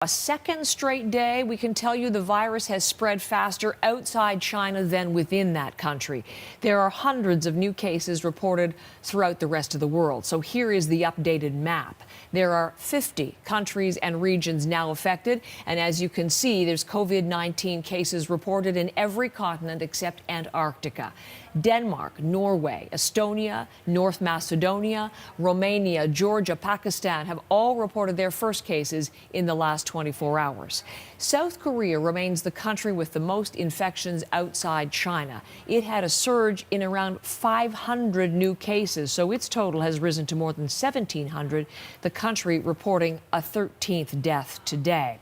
A second straight day, we can tell you the virus has spread faster outside China than within that country. There are hundreds of new cases reported throughout the rest of the world. So here is the updated map. There are 50 countries and regions now affected. And as you can see, there's COVID-19 cases reported in every continent except Antarctica. Denmark, Norway, Estonia, North Macedonia, Romania, Georgia, Pakistan have all reported their first cases in the last 24 hours. South Korea remains the country with the most infections outside China. It had a surge in around 500 new cases, so its total has risen to more than 1,700, the country reporting a 13th death today.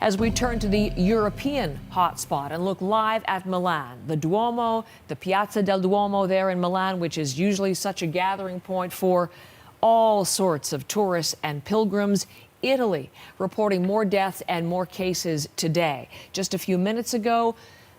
As we turn to the European hotspot and look live at Milan, the Duomo, the Piazza del Duomo there in Milan, which is usually such a gathering point for all sorts of tourists and pilgrims. Italy reporting more deaths and more cases today. Just a few minutes ago,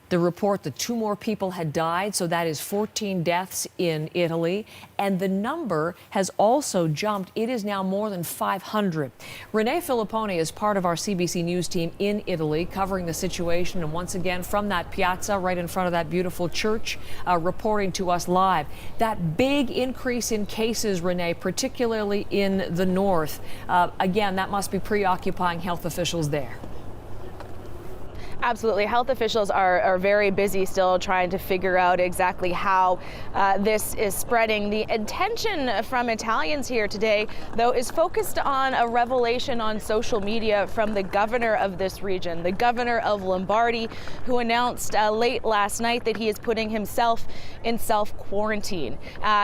the report that 2 more people had died, so that is 14 deaths in Italy. And the number has also jumped. It is now more than 500. Renee Filippone is part of our CBC News team in Italy, covering the situation. And once again, from that piazza right in front of that beautiful church, reporting to us live. That big increase in cases, Renee, particularly in the north. Again, that must be preoccupying health officials there. Absolutely. Health officials are very busy still trying to figure out exactly how this is spreading. The attention from Italians here today, though, is focused on a revelation on social media from the governor of this region, the governor of Lombardy, who announced late last night that he is putting himself in self-quarantine.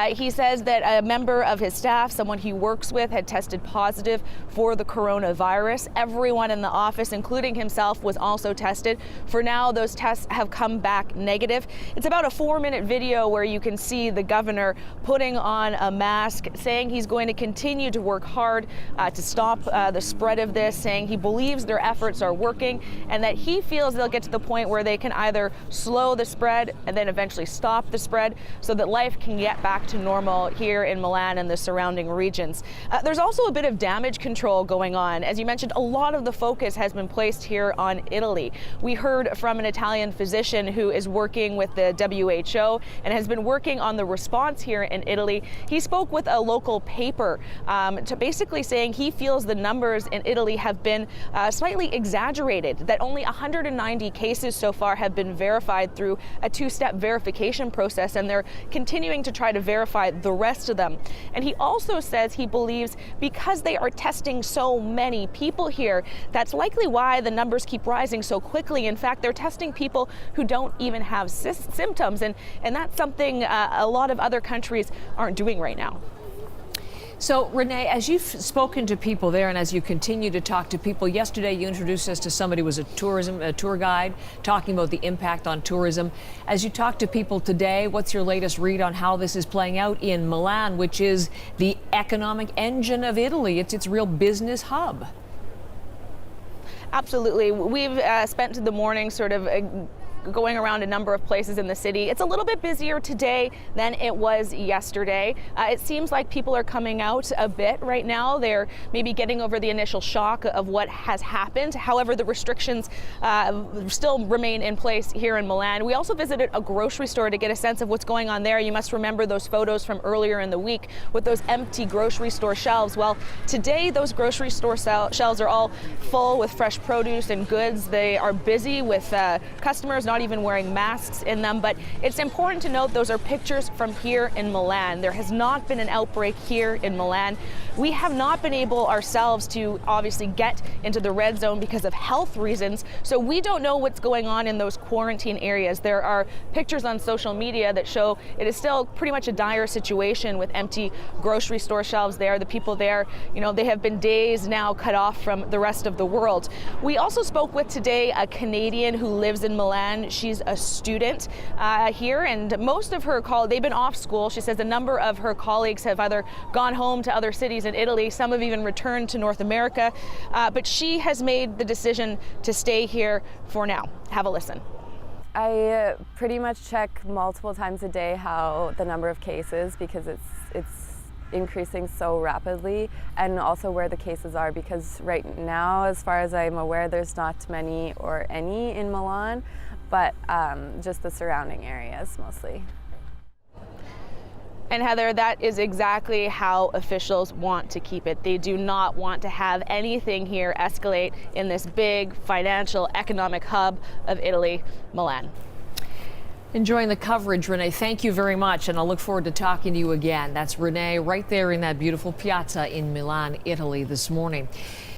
He says that a member of his staff, someone he works with, had tested positive for the coronavirus. Everyone in the office, including himself, was also tested. For now, those tests have come back negative. It's about a 4-minute video where you can see the governor putting on a mask, saying he's going to continue to work hard to stop the spread of this, saying he believes their efforts are working and that he feels they'll get to the point where they can either slow the spread and then eventually stop the spread so that life can get back to normal here in Milan and the surrounding regions. There's also a bit of damage control going on. As you mentioned, a lot of the focus has been placed here on Italy. We heard from an Italian physician who is working with the WHO and has been working on the response here in Italy. He spoke with a local paper to basically saying he feels the numbers in Italy have been slightly exaggerated, that only 190 cases so far have been verified through a 2-step verification process, and they're continuing to try to verify the rest of them. And he also says he believes because they are testing so many people here, that's likely why the numbers keep rising so quickly. In fact, they're testing people who don't even have symptoms, and that's something a lot of other countries aren't doing right now. So, Renee, as you've spoken to people there and as you continue to talk to people, yesterday you introduced us to somebody who was a tour guide, talking about the impact on tourism. As you talk to people today, what's your latest read on how this is playing out in Milan, which is the economic engine of Italy? It's its real business hub. Absolutely. We've spent the morning sort of going around a number of places in the city. It's a little bit busier today than it was yesterday. It seems like people are coming out a bit right now. They're maybe getting over the initial shock of what has happened. However, the restrictions still remain in place here in Milan. We also visited a grocery store to get a sense of what's going on there. You must remember those photos from earlier in the week with those empty grocery store shelves. Well, today those grocery store shelves are all full with fresh produce and goods. They are busy with customers not even wearing masks in them, but it's important to note those are pictures from here in Milan. There has not been an outbreak here in Milan. We have not been able ourselves to obviously get into the red zone because of health reasons, so we don't know what's going on in those quarantine areas. There are pictures on social media that show it is still pretty much a dire situation with empty grocery store shelves there. The people there, they have been days now cut off from the rest of the world. We also spoke with today a Canadian who lives in Milan. She's a student here, and most of her they've been off school. She says a number of her colleagues have either gone home to other cities in Italy, some have even returned to North America, but she has made the decision to stay here for now. Have a listen. I pretty much check multiple times a day how the number of cases, because it's increasing so rapidly, and also where the cases are, because right now, as far as I'm aware, there's not many or any in Milan, but just the surrounding areas mostly. And Heather, that is exactly how officials want to keep it. They do not want to have anything here escalate in this big financial, economic hub of Italy, Milan. Enjoying the coverage, Renee. Thank you very much, and I'll look forward to talking to you again. That's Renee right there in that beautiful piazza in Milan, Italy this morning.